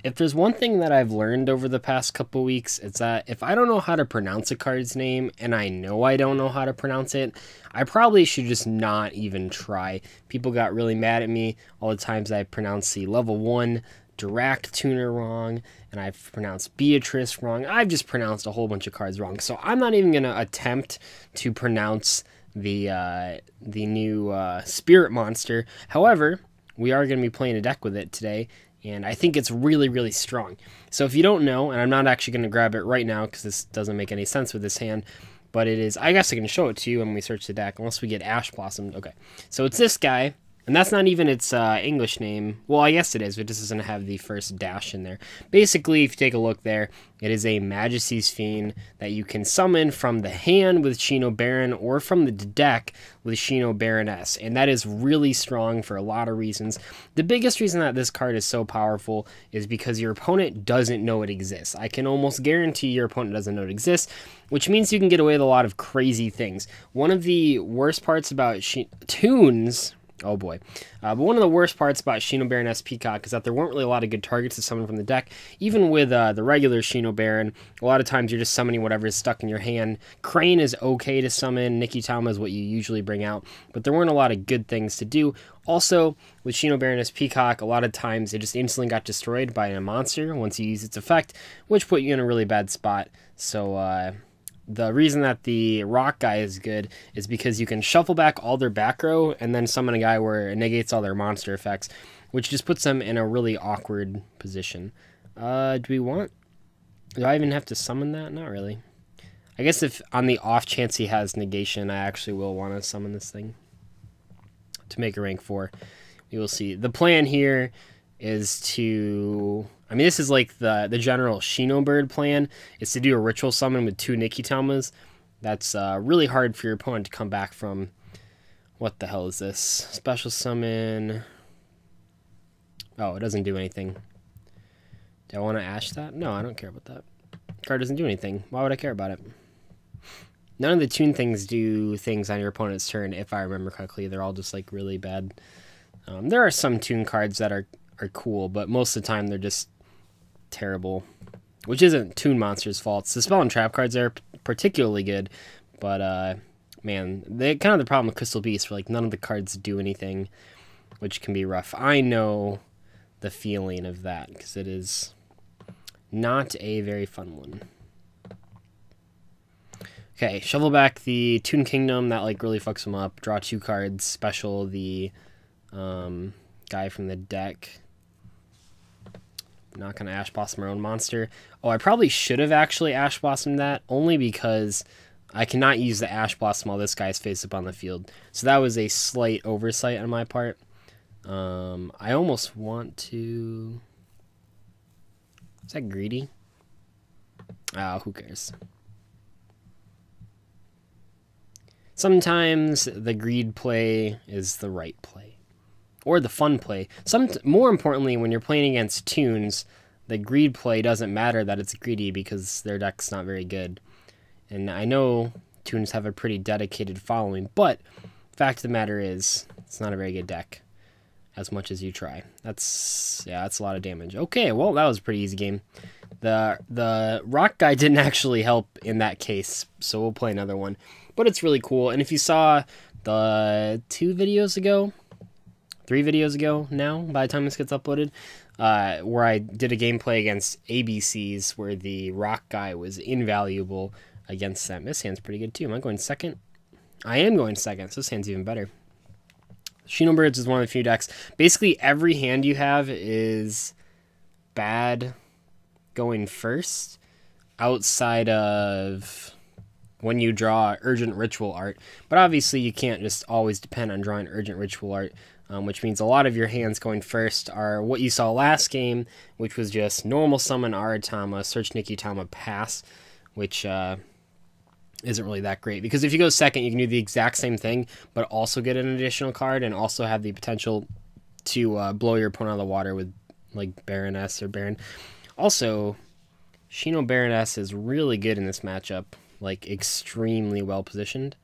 If there's one thing that I've learned over the past couple weeks, it's that if I don't know how to pronounce a card's name, and I know I don't know how to pronounce it, I probably should just not even try. People got really mad at me all the times I pronounced the level 1 Dirac tuner wrong, and I've pronounced Beatrice wrong. I've just pronounced a whole bunch of cards wrong. So I'm not even going to attempt to pronounce the new Spirit Monster. However, we are going to be playing a deck with it today, and I think it's really, really strong. So if you don't know, and I'm not actually going to grab it right now because this doesn't make any sense with this hand, but it is, I guess I can show it to you when we search the deck, unless we get Ash Blossomed. Okay, so it's this guy, and that's not even its English name. Well, I guess it is, but it just doesn't have the first dash in there. Basically, if you take a look there, it is a Majesty's Fiend that you can summon from the hand with Shinobird or from the deck with Shinobird, and that is really strong for a lot of reasons. The biggest reason that this card is so powerful is because your opponent doesn't know it exists. I can almost guarantee your opponent doesn't know it exists, which means you can get away with a lot of crazy things. One of the worst parts about tunes... Oh boy. But one of the worst parts about Shinobird Peacock is that there weren't really a lot of good targets to summon from the deck. Even with the regular Shinobird, a lot of times you're just summoning whatever is stuck in your hand. Crane is okay to summon. Nikitama is what you usually bring out. But there weren't a lot of good things to do. Also, with Shinobird Peacock, a lot of times it just instantly got destroyed by a monster once you use its effect, which put you in a really bad spot. So, the reason that the rock guy is good is because you can shuffle back all their back row and then summon a guy where it negates all their monster effects, which just puts them in a really awkward position. Do I even have to summon that? Not really. I guess if on the off chance he has negation, I actually will want to summon this thing to make a rank 4. We will see. The plan here is to... I mean, this is like the general Shinobird plan, is to do a ritual summon with 2 Nikitamas. That's really hard for your opponent to come back from. What the hell is this? Special summon. Oh, it doesn't do anything. Do I want to Ash that? No, I don't care about that. Card doesn't do anything. Why would I care about it? None of the tune things do things on your opponent's turn, if I remember correctly. They're all just like really bad. There are some tune cards that are cool, but most of the time they're just terrible, which isn't Toon Monster's fault. The spell and trap cards are particularly good, but man, they kind of the problem with Crystal Beast, where like none of the cards do anything, which can be rough. I know the feeling of that because it is not a very fun one. Okay, shovel back the Toon Kingdom. That like really fucks them up. Draw 2 cards. Special the guy from the deck. Not going to Ash Blossom our own monster. Oh, I probably should have actually Ash Blossomed that, only because I cannot use the Ash Blossom while this guy's face up on the field. So that was a slight oversight on my part. I almost want to... Is that greedy? Who cares? Sometimes the greed play is the right play. Or the fun play. More importantly, when you're playing against tunes, the greed play doesn't matter that it's greedy because their deck's not very good. And I know tunes have a pretty dedicated following, but fact of the matter is, it's not a very good deck, as much as you try. That's a lot of damage. Okay, well, that was a pretty easy game. The rock guy didn't actually help in that case, so we'll play another one. But it's really cool, and if you saw the 3 videos ago now, by the time this gets uploaded, where I did a gameplay against ABCs where the rock guy was invaluable against them. This hand's pretty good too. Am I going second? I am going second, so this hand's even better. Shinobirds is one of the few decks. Basically, every hand you have is bad going first, outside of when you draw Urgent Ritual Art. But obviously, you can't just always depend on drawing Urgent Ritual Art. Which means a lot of your hands going first are what you saw last game, which was just normal summon Aratama, search Nikitama, pass, which isn't really that great. Because if you go second, you can do the exact same thing, but also get an additional card and also have the potential to blow your opponent out of the water with like Baroness or Baron. Also, Shinobird is really good in this matchup, like extremely well positioned.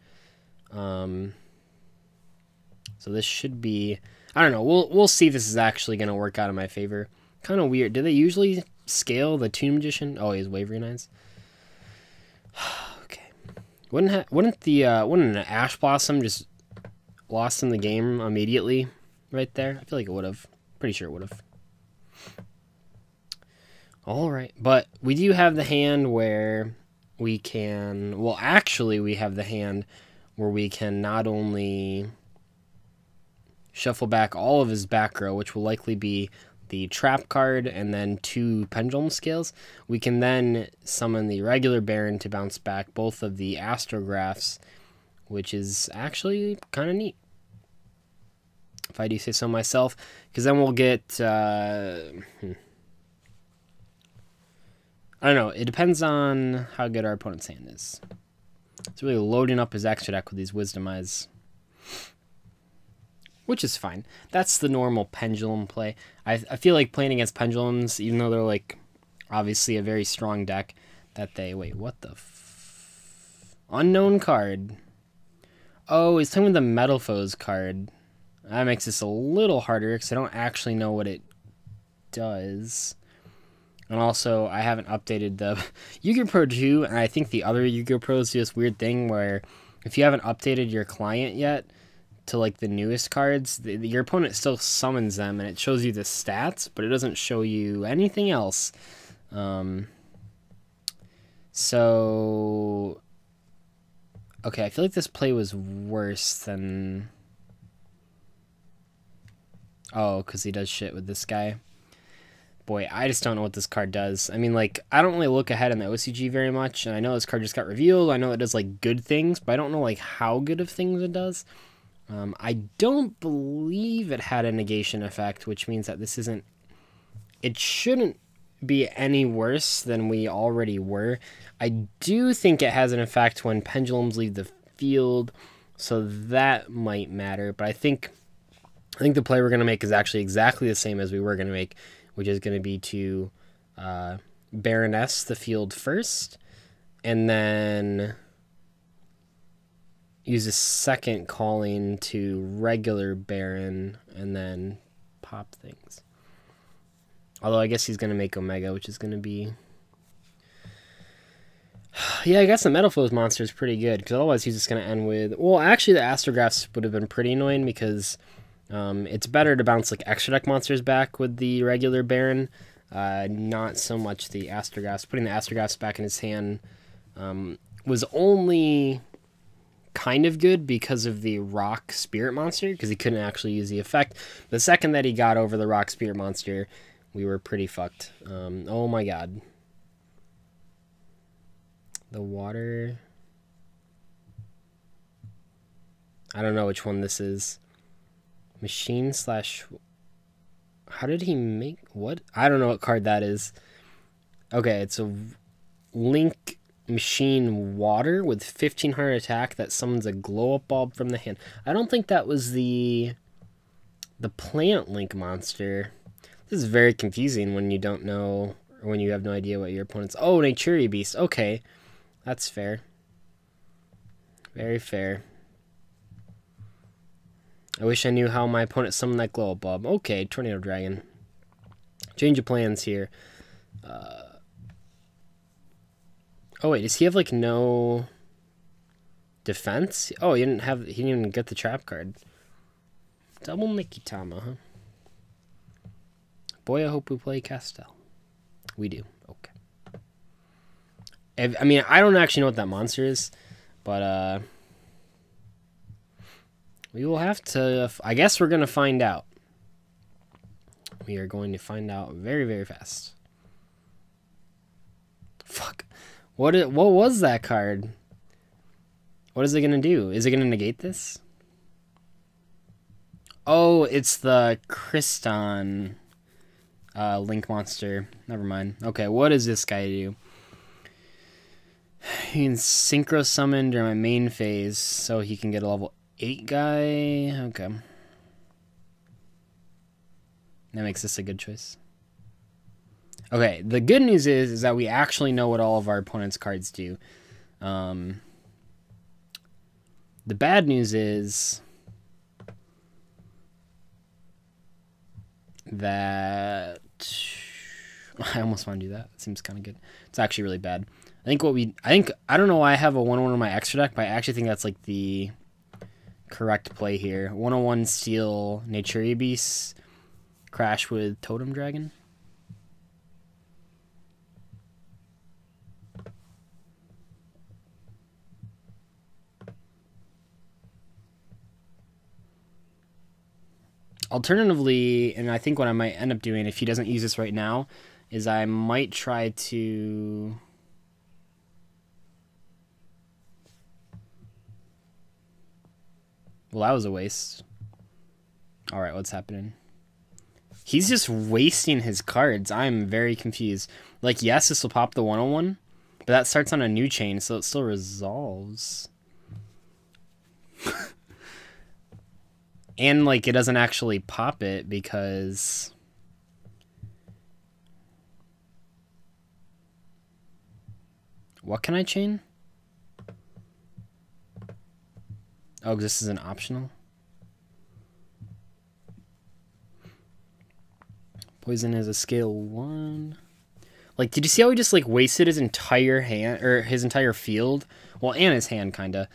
So this should be, I don't know, we'll see if this is actually going to work out in my favor. Kind of weird. Do they usually scale the Toon Magician? Oh, he has Wavering Eyes. Okay. Wouldn't an Ash Blossom just lost in the game immediately right there? I feel like it would have. Pretty sure it would have. All right, but we do have the hand where we can. Well, actually, we have the hand where we can not only shuffle back all of his back row, which will likely be the trap card and then 2 pendulum scales. We can then summon the regular Baron to bounce back both of the astrographs, which is actually kind of neat, if I do say so myself, because then we'll get I don't know, it depends on how good our opponent's hand is. It's really loading up his extra deck with these Wisdom Eyes, which is fine. That's the normal pendulum play. I feel like playing against pendulums, even though they're like obviously a very strong deck, that they... Wait, what the unknown card. Oh, he's talking about the Metal Foes card. That makes this a little harder because I don't actually know what it does. And also, I haven't updated the Yu-Gi-Oh! Pro 2, and I think the other Yu-Gi-Oh! Pros do this weird thing where if you haven't updated your client yet to like the newest cards, your opponent still summons them, and it shows you the stats, but it doesn't show you anything else. So, okay, I feel like this play was worse than... Oh, because he does shit with this guy. Boy, I just don't know what this card does. I mean, like, I don't really look ahead in the OCG very much, and I know this card just got revealed. I know it does, like, good things, but I don't know, like, how good of things it does. I don't believe it had a negation effect, which means that this isn't... It shouldn't be any worse than we already were. I do think it has an effect when pendulums leave the field, so that might matter, but I think the play we're going to make is actually exactly the same as we were going to make, which is going to be to Baroness the field first, and then use a second calling to regular Baron, and then pop things. Although I guess he's going to make Omega, which is going to be... Yeah, I guess the Metal Foes monster is pretty good, because otherwise he's just going to end with... Well, actually the Astrographs would have been pretty annoying, because... it's better to bounce like extra deck monsters back with the regular Baron, not so much the Astrographs. Putting the Astrographs back in his hand was only kind of good because of the Rock Spirit Monster, because he couldn't actually use the effect. The second that he got over the Rock Spirit Monster, we were pretty fucked. Oh my god. The water... I don't know which one this is. Machine slash... How did he make... What? I don't know what card that is. Okay, it's a Link Machine Water with 1500 attack that summons a glow-up bulb from the hand. I don't think that was the Plant Link monster. This is very confusing when you don't know, or when you have no idea what your opponent's... Oh, Naturia Beast. Okay, that's fair. Very fair. I wish I knew how my opponent summoned that glow-up bulb. Okay, Tornado Dragon. Change of plans here. Oh wait, does he have like no defense? Oh, he didn't even get the trap card. Double Mikitama, huh? Boy, I hope we play Castel. We do. Okay. I mean, I don't actually know what that monster is, but we will have to... I guess we're going to find out. We are going to find out very, very fast. Fuck. What was that card? What is it going to do? Is it going to negate this? Oh, it's the Kriston Link monster. Never mind. Okay, what does this guy do? He can synchro summon during my main phase, so he can get a level 8 guy. Okay. That makes this a good choice. Okay, the good news is that we actually know what all of our opponent's cards do. The bad news is that I almost want to do that. It seems kind of good. It's actually really bad. I don't know why I have a 101 in my extra deck, but I actually think that's like the correct play here. 101 steal Nature Beast, crash with Totem Dragon. Alternatively, and I think what I might end up doing if he doesn't use this right now, is I might try to... Well, that was a waste. Alright, what's happening? He's just wasting his cards. I'm very confused. Like, yes, this will pop the 101, but that starts on a new chain, so it still resolves. And, like, it doesn't actually pop it because... What can I chain? Oh, this is an optional? Poison is a scale 1. Like, did you see how he just, like, wasted his entire hand, or his entire field? Well, and his hand, kinda.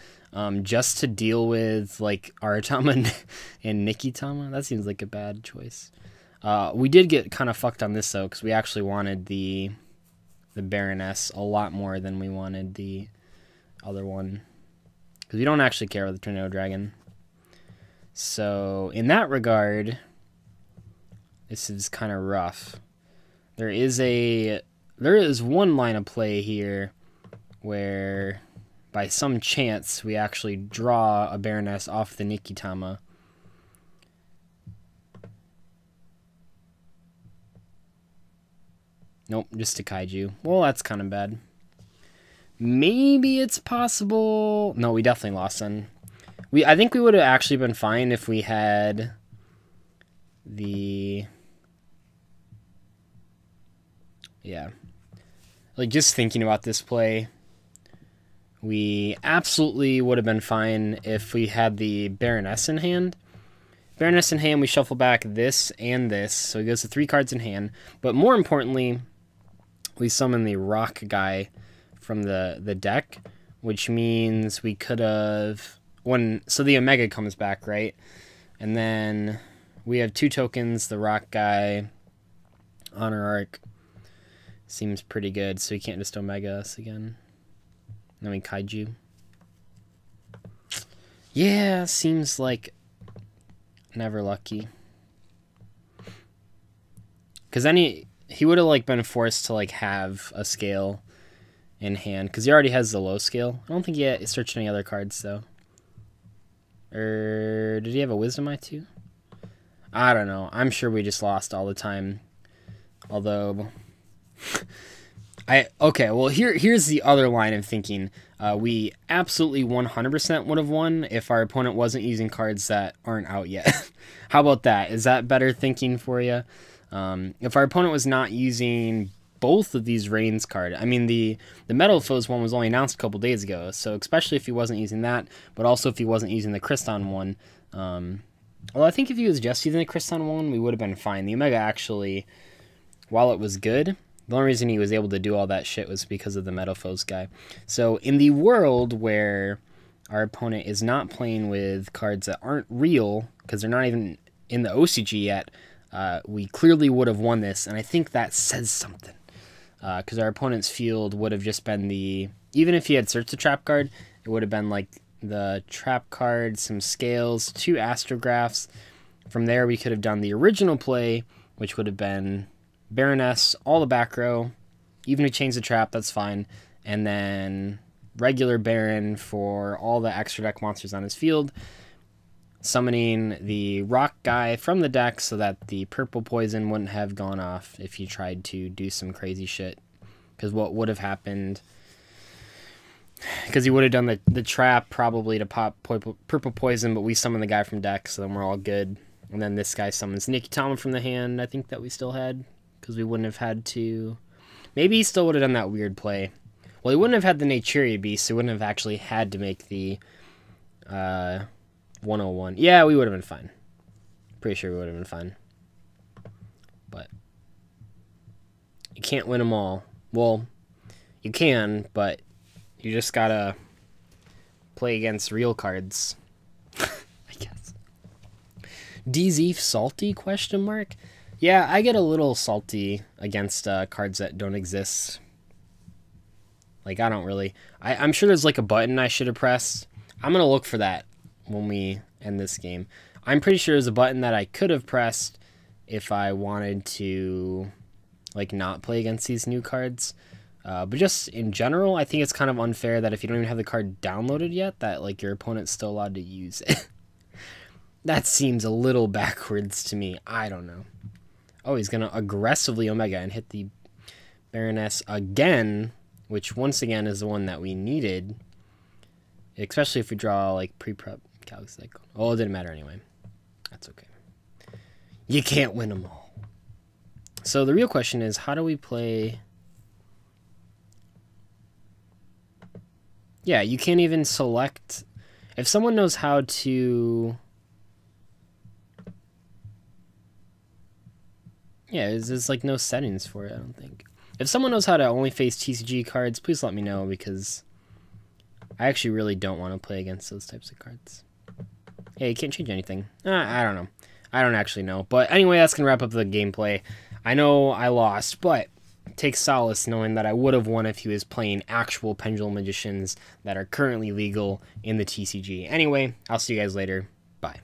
Just to deal with, like, Aratama and Nikitama? That seems like a bad choice. We did get kind of fucked on this, though, because we actually wanted the Baroness a lot more than we wanted the other one. Because we don't actually care about the Tornado Dragon. So, in that regard, this is kind of rough. There is one line of play here where, by some chance, we actually draw a Baroness off the Nikitama. Nope, just a Kaiju. Well, that's kind of bad. Maybe it's possible... No, we definitely lost then. I think we would have actually been fine if we had the... Yeah. Like, just thinking about this play, we absolutely would have been fine if we had the Baroness in hand. Baroness in hand, we shuffle back this and this, so he goes to 3 cards in hand. But more importantly, we summon the rock guy from the deck, which means we could have... So the Omega comes back, right? And then we have 2 tokens, the rock guy, Honor Arc. Seems pretty good, so we can't just Omega us again. Then we Kaiju. Yeah, seems like never lucky. Because then he would have like been forced to like have a scale in hand, because he already has the low scale. I don't think he searched any other cards though. Or did he have a Wisdom Eye too? I don't know. I'm sure we just lost all the time. Although... Okay, well here's the other line of thinking. We absolutely 100% would have won if our opponent wasn't using cards that aren't out yet. How about that? Is that better thinking for you? If our opponent was not using both of these Reigns cards, I mean the Metal Foes one was only announced a couple days ago, so especially if he wasn't using that, but also if he wasn't using the Kriston one. Well, I think if he was just using the Kriston one, we would have been fine. The Omega actually, while it was good, the only reason he was able to do all that shit was because of the Metal Foes guy. So in the world where our opponent is not playing with cards that aren't real, because they're not even in the OCG yet, we clearly would have won this, and I think that says something. Because our opponent's field would have just been the... Even if he had searched the trap card, it would have been like the trap card, some scales, 2 astrographs. From there we could have done the original play, which would have been Baroness, all the back row, even if he changed the trap, that's fine, and then regular Baron for all the extra deck monsters on his field, summoning the rock guy from the deck so that the purple poison wouldn't have gone off if he tried to do some crazy shit. Because what would have happened... Because he would have done the trap probably to pop purple poison, but we summon the guy from deck, so then we're all good. And then this guy summons Nikitama from the hand, I think that we still had. Because we wouldn't have had to... Maybe he still would have done that weird play. Well, he wouldn't have had the Nature Beast, so he wouldn't have actually had to make the 101. Yeah, we would have been fine. Pretty sure we would have been fine. But You can't win them all. Well, you can, but you just gotta play against real cards. I guess. Dzeeff salty? Question mark. Yeah, I get a little salty against cards that don't exist. Like, I don't really... I'm sure there's, like, a button I should have pressed. I'm going to look for that when we end this game. I'm pretty sure there's a button that I could have pressed if I wanted to, like, not play against these new cards. But just in general, I think it's kind of unfair that if you don't even have the card downloaded yet, that, like, your opponent's still allowed to use it. That seems a little backwards to me. I don't know. Oh, he's going to aggressively Omega and hit the Baroness again, which once again is the one that we needed, especially if we draw like pre-prep Galaxy Cycle. Oh, it didn't matter anyway. That's okay. You can't win them all. So the real question is, how do we play? Yeah, you can't even select. If someone knows how to... Yeah, there's like no settings for it, I don't think. If someone knows how to only face TCG cards, please let me know, because I actually really don't want to play against those types of cards. Yeah, you can't change anything. I don't know. I don't actually know. But anyway, that's going to wrap up the gameplay. I know I lost, but take solace knowing that I would have won if he was playing actual Pendulum Magicians that are currently legal in the TCG. Anyway, I'll see you guys later. Bye.